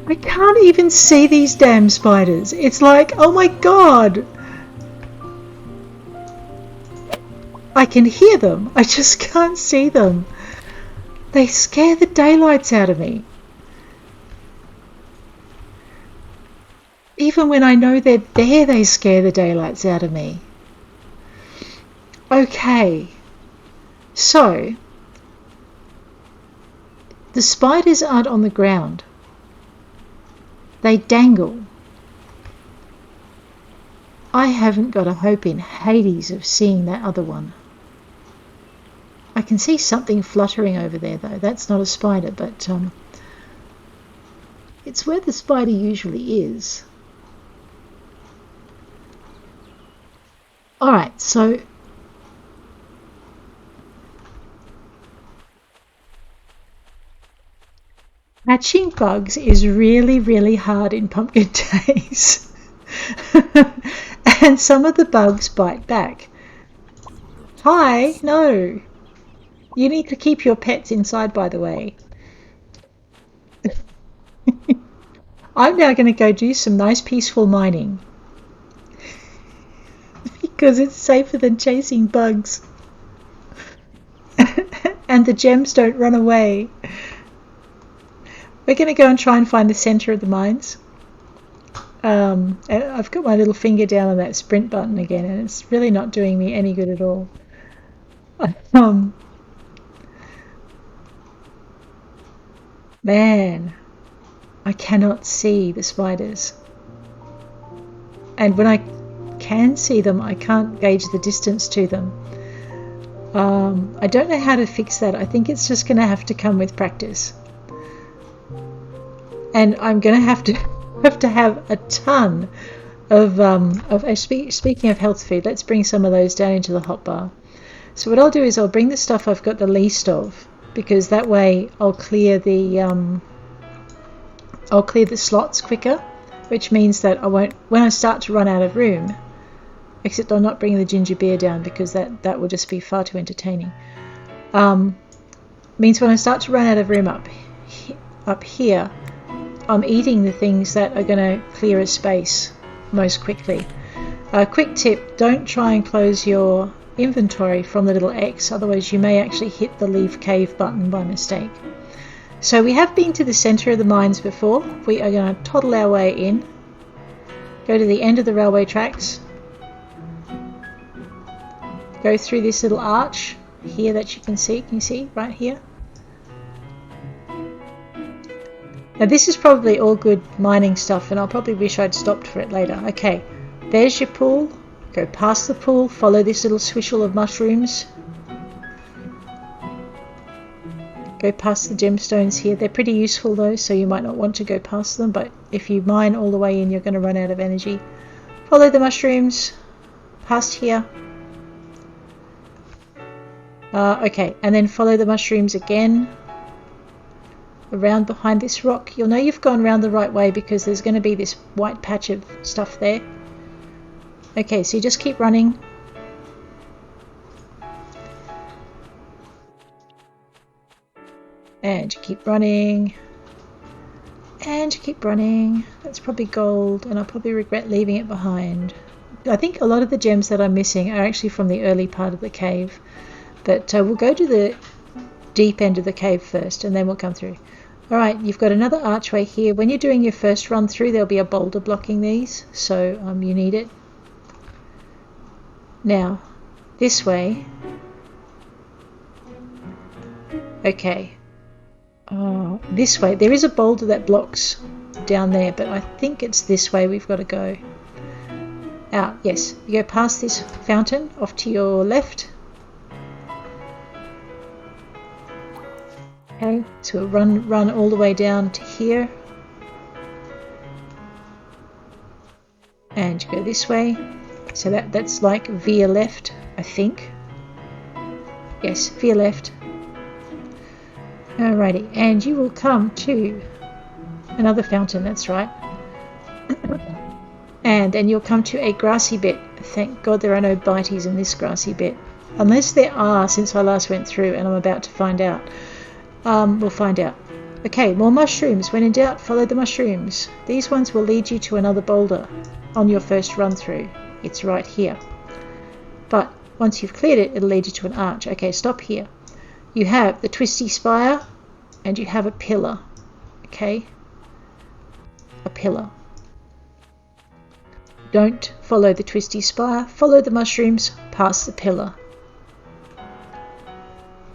Speaker 1: I can't even see these damn spiders. It's like, oh my god. I can hear them. I just can't see them. They scare the daylights out of me. Even when I know they're there, they scare the daylights out of me. Okay. So, the spiders aren't on the ground. They dangle. I haven't got a hope in Hades of seeing that other one. I can see something fluttering over there though. That's not a spider, but it's where the spider usually is. Alright, so catching bugs is really, really hard in pumpkin days. And some of the bugs bite back. Hi, no. You need to keep your pets inside, by the way. I'm now going to go do some nice peaceful mining. Because it's safer than chasing bugs. And the gems don't run away. We're going to go and try and find the center of the mines. I've got my little finger down on that sprint button again, and it's really not doing me any good at all. Man, I cannot see the spiders. And when I can see them, I can't gauge the distance to them. I don't know how to fix that. I think it's just going to have to come with practice. And I'm going to have a ton of speaking of health food, let's bring some of those down into the hotbar. So what I'll do is I'll bring the stuff I've got the least of, because that way I'll clear the slots quicker, which means that I won't, when I start to run out of room, except I'm not bringing the ginger beer down because that will just be far too entertaining. Means when I start to run out of room up here, I'm eating the things that are going to clear a space most quickly. Quick tip, don't try and close your inventory from the little X, otherwise you may actually hit the leave cave button by mistake. So we have been to the centre of the mines before. We are going to toddle our way in. Go to the end of the railway tracks. Go through this little arch here that you can see. Can you see right here? Now this is probably all good mining stuff, and I'll probably wish I'd stopped for it later. Okay, there's your pool. Go past the pool, follow this little swishel of mushrooms. Go past the gemstones here. They're pretty useful though, so you might not want to go past them, but if you mine all the way in, you're going to run out of energy. Follow the mushrooms, past here. Okay, and then follow the mushrooms again. Around behind this rock. You'll know you've gone around the right way because there's going to be this white patch of stuff there. Okay, so you just keep running. And you keep running. And you keep running. That's probably gold, and I'll probably regret leaving it behind. I think a lot of the gems that I'm missing are actually from the early part of the cave. But we'll go to the deep end of the cave first, and then we'll come through. Alright, you've got another archway here. When you're doing your first run through, there'll be a boulder blocking these, so you need it. Now, this way. Okay. This way. There is a boulder that blocks down there, but I think it's this way we've got to go. Out, yes. You go past this fountain, off to your left. Okay, so we'll run all the way down to here. And you go this way. So that's like via left, I think. Yes, via left. Alrighty, and you will come to another fountain, that's right. And then you'll come to a grassy bit. Thank God there are no bites in this grassy bit. Unless there are since I last went through, and I'm about to find out. We'll find out. Okay, more mushrooms. When in doubt, follow the mushrooms. These ones will lead you to another boulder on your first run through. It's right here. But once you've cleared it, it'll lead you to an arch. Okay, stop here. You have the twisty spire and you have a pillar. Okay? A pillar. Don't follow the twisty spire. Follow the mushrooms past the pillar.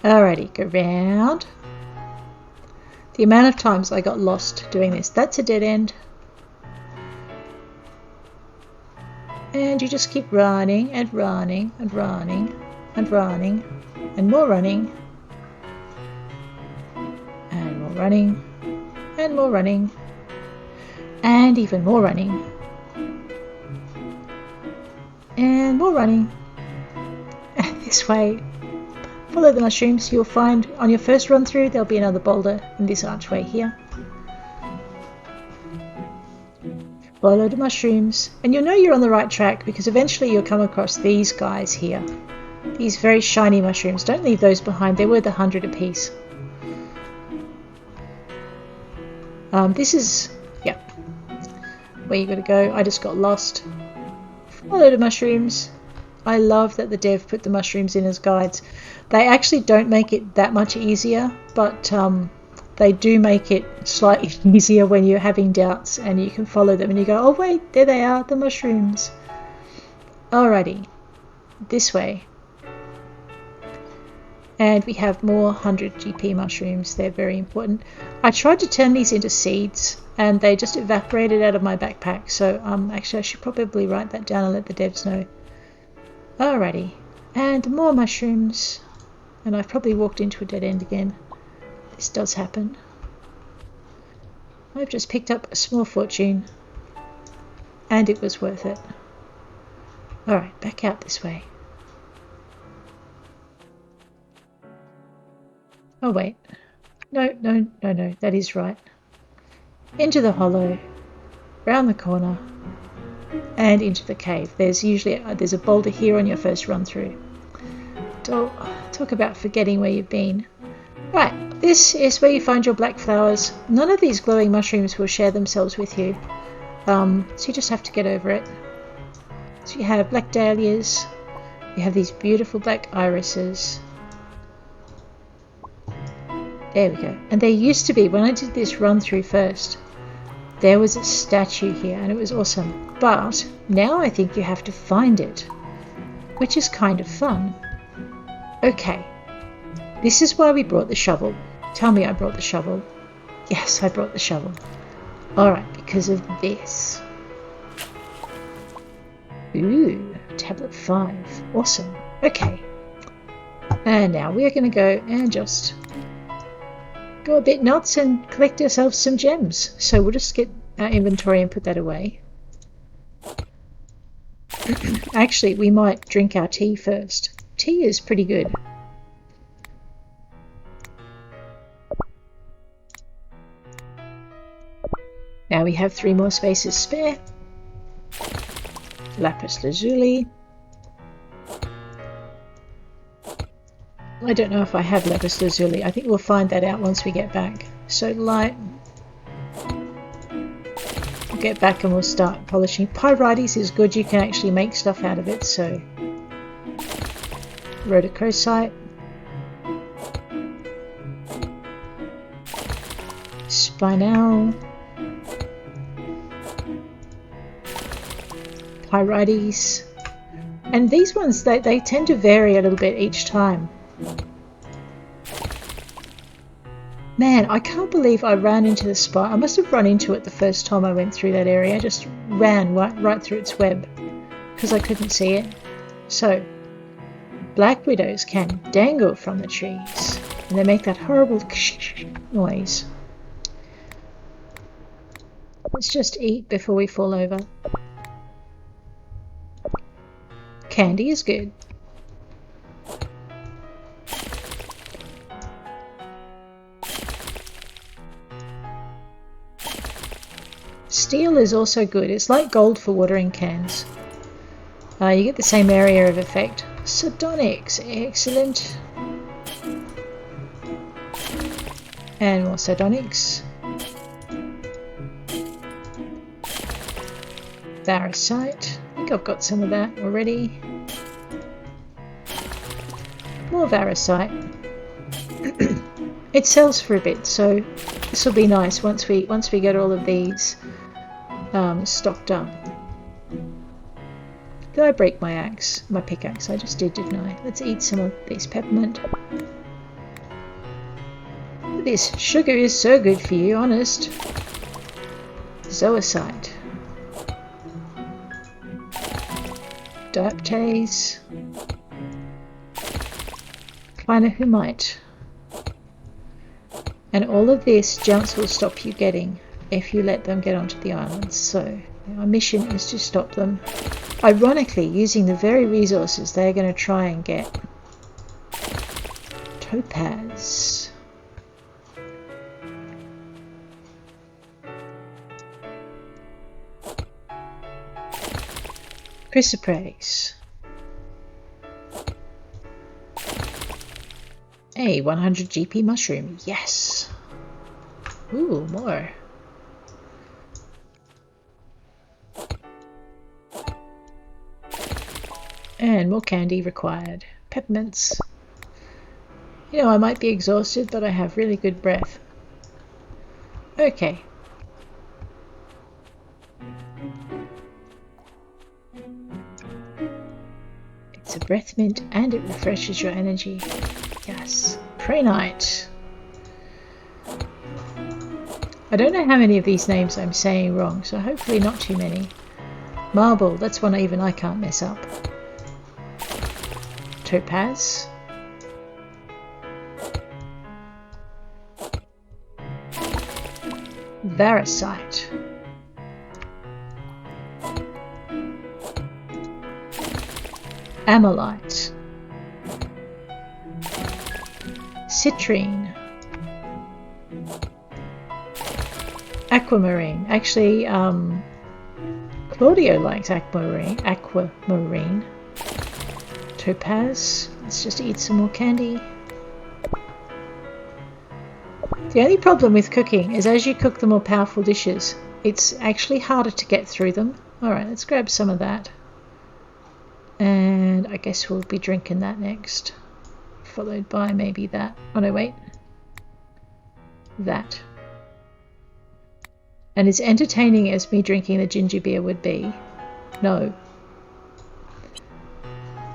Speaker 1: Alrighty, go round. The amount of times I got lost doing this. That's a dead end. And you just keep running and running and running and running and more running and more running and more running and even more running and more running. And this way. Follow the mushrooms. You'll find on your first run through there'll be another boulder in this archway here. Follow the mushrooms and you'll know you're on the right track because eventually you'll come across these guys here. These very shiny mushrooms. Don't leave those behind. They're worth 100 apiece. This is, yeah, where you got to go. I just got lost. Follow the mushrooms. I love that the dev put the mushrooms in as guides. They actually don't make it that much easier, but they do make it slightly easier when you're having doubts and you can follow them and you go, oh wait, there they are, the mushrooms. Alrighty, this way. And we have more 100 GP mushrooms. They're very important. I tried to turn these into seeds and they just evaporated out of my backpack. So actually I should probably write that down and let the devs know. Alrighty, and more mushrooms. And I've probably walked into a dead end again. This does happen. I've just picked up a small fortune. And it was worth it. Alright, back out this way. Oh wait. No, that is right. Into the hollow. Round the corner. And into the cave. There's a boulder here on your first run through. Talk about forgetting where you've been. Right, this is where you find your black flowers. None of these glowing mushrooms will share themselves with you. So you just have to get over it. So you have black dahlias. You have these beautiful black irises. There we go. And there used to be, when I did this run through first, there was a statue here and it was awesome. But now I think you have to find it, which is kind of fun. Okay, this is why we brought the shovel. Tell me I brought the shovel. Yes, I brought the shovel. Alright, because of this. Ooh, tablet 5. Awesome. Okay. And now we are going to go and just go a bit nuts and collect ourselves some gems. So we'll just get our inventory and put that away. Actually, we might drink our tea first. Tea is pretty good. Now we have 3 more spaces spare. Lapis lazuli. I don't know if I have lapis lazuli. I think we'll find that out once we get back. So light. We'll get back and we'll start polishing. Pyrites is good. You can actually make stuff out of it. So rhodochrosite. Spinel. Pyrites. And these ones, they tend to vary a little bit each time. Man, I can't believe I ran into the spot. I must have run into it the first time I went through that area. I just ran right through its web because I couldn't see it. So, black widows can dangle from the trees and they make that horrible noise. Let's just eat before we fall over. Candy is good. Steel is also good. It's like gold for watering cans. You get the same area of effect. Sardonyx, excellent. And more sardonyx. Varicite. I think I've got some of that already. More varicite. It sells for a bit, so this will be nice once we get all of these stocked up. Did I break my axe? My pickaxe? I just did, didn't I? Let's eat some of this peppermint. This sugar is so good for you, honest. Zoisite. Diaptase. Clinahumite. And all of this Jounce will stop you getting if you let them get onto the islands. So our mission is to stop them. Ironically, using the very resources they're going to try and get. Topaz. Chrysoprase. A 100 GP mushroom. Yes. Ooh, more. And more candy required. Peppermints. You know, I might be exhausted, but I have really good breath. Okay. It's a breath mint and it refreshes your energy. Yes. Prehnite. I don't know how many of these names I'm saying wrong, so hopefully not too many. Marble, that's one even I can't mess up. Topaz. Varicite. Amylite. Citrine. Aquamarine. Actually, Claudio likes aquamarine. Topaz. Let's just eat some more candy. The only problem with cooking is as you cook the more powerful dishes, it's actually harder to get through them. Alright, let's grab some of that. And I guess we'll be drinking that next. Followed by maybe that. Oh no, wait. that. And as entertaining as me drinking the ginger beer would be, no.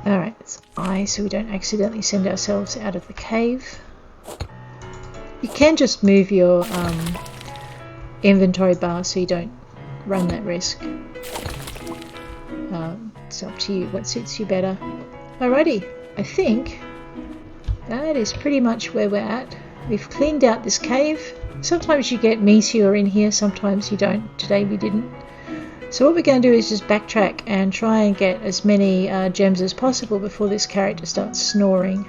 Speaker 1: Alright, it's I, so we don't accidentally send ourselves out of the cave. You can just move your inventory bar so you don't run that risk. It's up to you what suits you better. Alrighty, I think that is pretty much where we're at. We've cleaned out this cave. Sometimes you get meteor in here, sometimes you don't. Today we didn't. So what we're going to do is just backtrack and try and get as many gems as possible before this character starts snoring.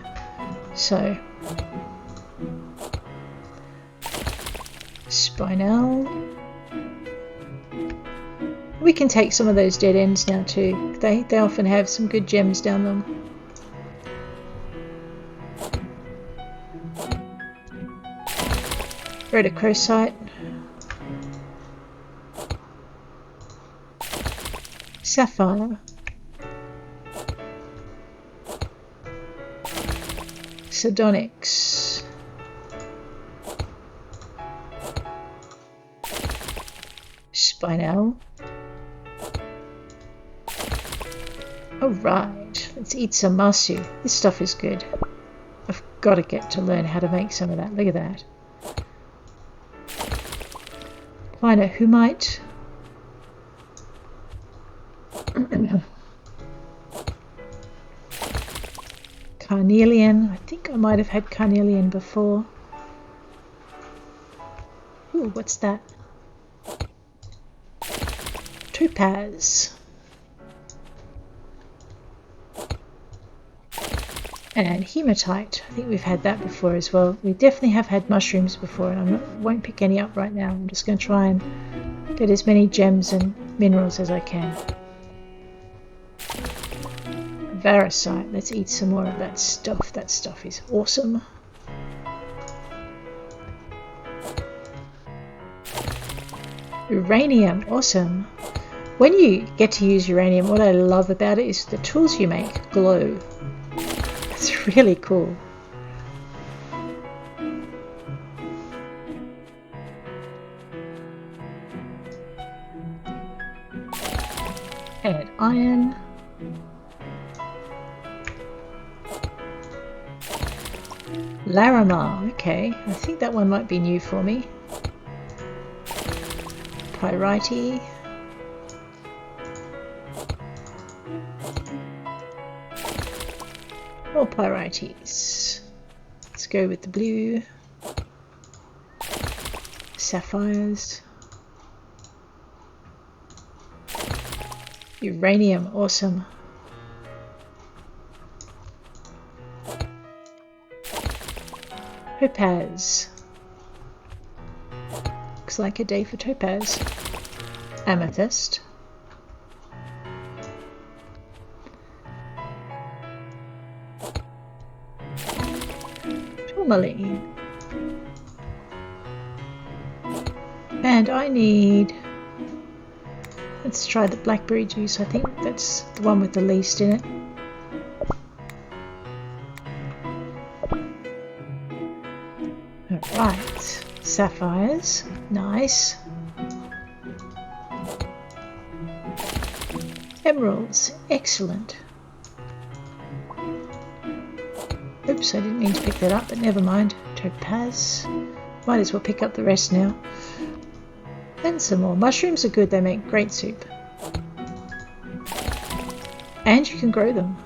Speaker 1: So, spinel. We can take some of those dead ends now too. They often have some good gems down them. Rhodochrosite. Sapphire. Sardonyx. Spinel. Alright, let's eat some masu. This stuff is good. I've got to get to learn how to make some of that. Look at that. Find a humite. Carnelian. I think I might have had carnelian before. Ooh, what's that? Topaz. And hematite. I think we've had that before as well. We definitely have had mushrooms before, and I won't pick any up right now. I'm just going to try and get as many gems and minerals as I can. Varicite. Let's eat some more of that stuff. That stuff is awesome. Uranium. Awesome. When you get to use uranium, what I love about it is the tools you make glow. It's really cool. Add iron. Larimar, okay. I think that one might be new for me. Pyrite. More pyrites. Let's go with the blue. Sapphires. Uranium, awesome. Topaz. Looks like a day for topaz. Amethyst. Tourmaline. And I need... Let's try the blackberry juice. I think that's the one with the least in it. Alright, sapphires, nice. Emeralds, excellent. Oops, I didn't mean to pick that up, but never mind. Topaz, might as well pick up the rest now. And some more. Mushrooms are good, they make great soup. And you can grow them.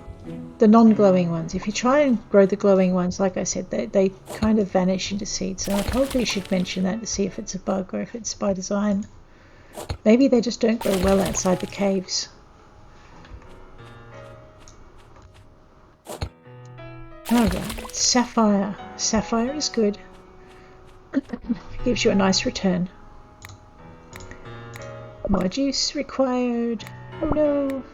Speaker 1: The non-glowing ones. If you try and grow the glowing ones, like I said, they kind of vanish into seeds. So I probably should mention that to see if it's a bug or if it's by design. Maybe they just don't grow well outside the caves. Alright, sapphire. Sapphire is good. Gives you a nice return. More juice required. Oh no.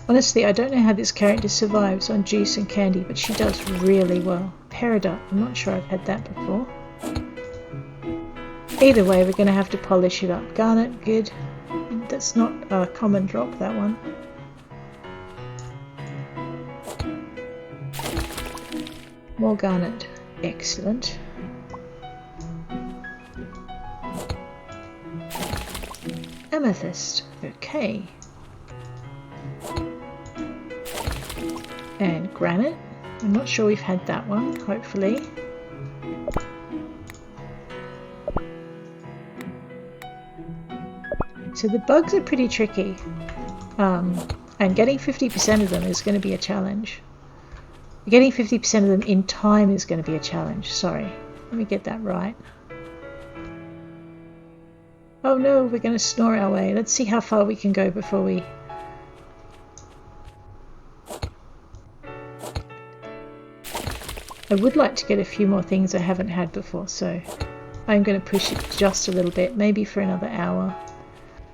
Speaker 1: Honestly, I don't know how this character survives on juice and candy, but she does really well. Peridot, I'm not sure I've had that before. Either way, we're going to have to polish it up. Garnet, good. That's not a common drop, that one. More garnet. Excellent. Amethyst. Okay. And granite. I'm not sure we've had that one, hopefully. So the bugs are pretty tricky. And getting 50% of them is going to be a challenge. Getting 50% of them in time is going to be a challenge. Sorry. Let me get that right. Oh no, we're going to snore our way. Let's see how far we can go before we... I would like to get a few more things I haven't had before, so I'm going to push it just a little bit, maybe for another hour.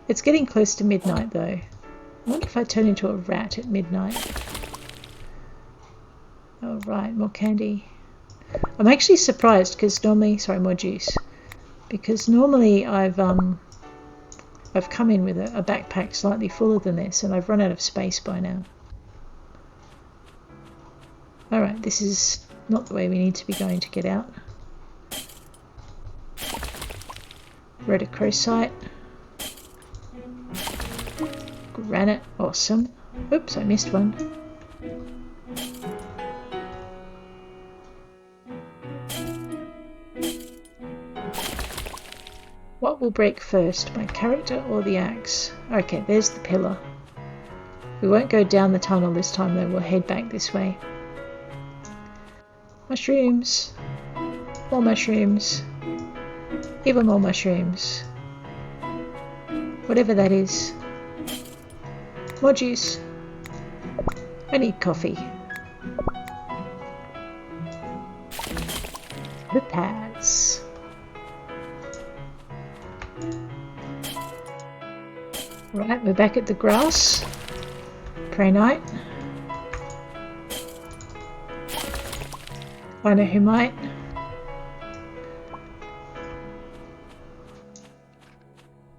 Speaker 1: It's getting close to midnight though. I wonder if I turn into a rat at midnight. Oh right, more candy. I'm actually surprised because normally, sorry, more juice. Because normally I've come in with a backpack slightly fuller than this, and I've run out of space by now. Alright, this is not the way we need to be going to get out. Rhodochrosite. Granite, awesome. Oops, I missed one. What will break first, my character or the axe? Okay, there's the pillar. We won't go down the tunnel this time though, we'll head back this way. Mushrooms. More mushrooms. Even more mushrooms. Whatever that is. More juice. I need coffee. The pads. Right, we're back at the grass. Pray night. I know who might.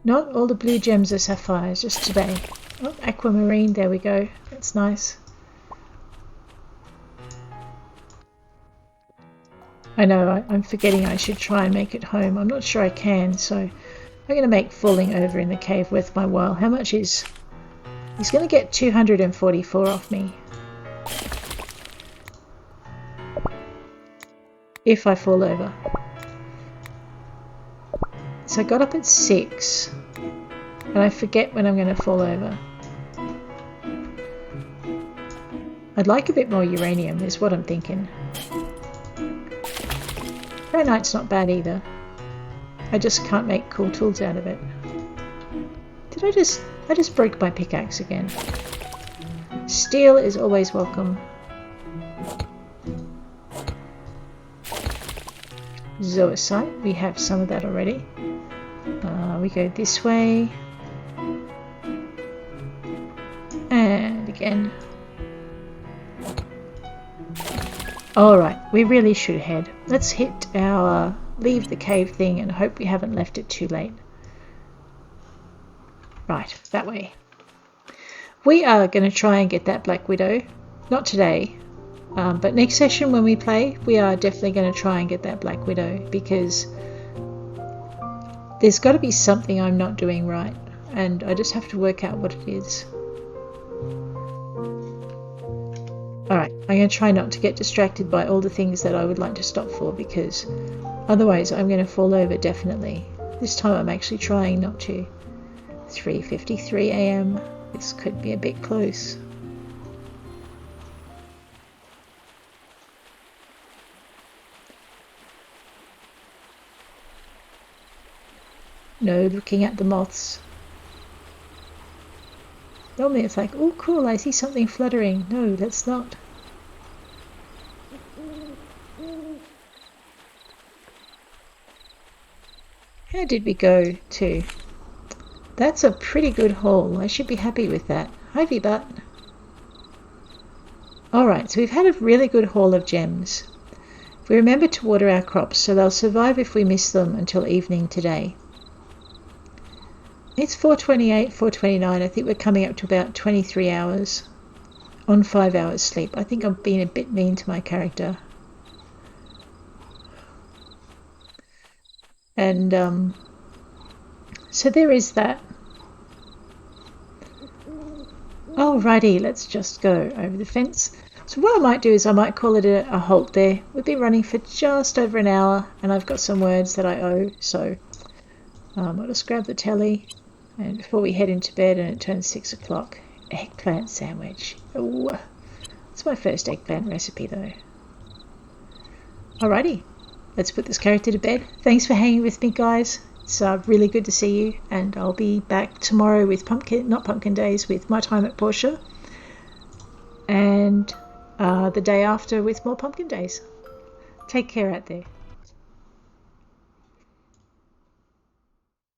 Speaker 1: Not all the blue gems are sapphires, just today. Oh, aquamarine, there we go. That's nice. I know, I'm forgetting I should try and make it home. I'm not sure I can, so I'm going to make falling over in the cave worth my while. How much is... He's going to get 244 off me. If I fall over. So I got up at 6. And I forget when I'm going to fall over. I'd like a bit more uranium, is what I'm thinking. Granite's not bad either. I just can't make cool tools out of it. Did I just broke my pickaxe again. Steel is always welcome. Zoisite, we have some of that already. We go this way. And again. Alright, we really should head. Let's hit our leave the cave thing and hope we haven't left it too late. Right, that way. We are going to try and get that Black Widow. Not today, but next session when we play, we are definitely going to try and get that Black Widow because there's got to be something I'm not doing right and I just have to work out what it is. Alright, I'm going to try not to get distracted by all the things that I would like to stop for because otherwise I'm going to fall over definitely. This time I'm actually trying not to. 3:53 AM. This could be a bit close. No looking at the moths. Normally it's like, oh cool, I see something fluttering. No, that's not. How did we go to? That's a pretty good haul. I should be happy with that. Hi V-Butt. Alright, so we've had a really good haul of gems. We remember to water our crops so they'll survive if we miss them until evening today. It's 4:28, 4:29. I think we're coming up to about 23 hours on 5 hours sleep. I think I'm being a bit mean to my character. And so there is that. Alrighty, let's just go over the fence. So what I might do is I might call it a halt there. We've been running for just over an hour and I've got some words that I owe. So I'll just grab the telly, and before we head into bed and it turns 6 o'clock, eggplant sandwich. Ooh, it's my first eggplant recipe though. Alrighty, let's put this character to bed. Thanks for hanging with me, guys. It's really good to see you, and I'll be back tomorrow with not pumpkin days, with my time at Portia, and the day after with more pumpkin days. Take care out there.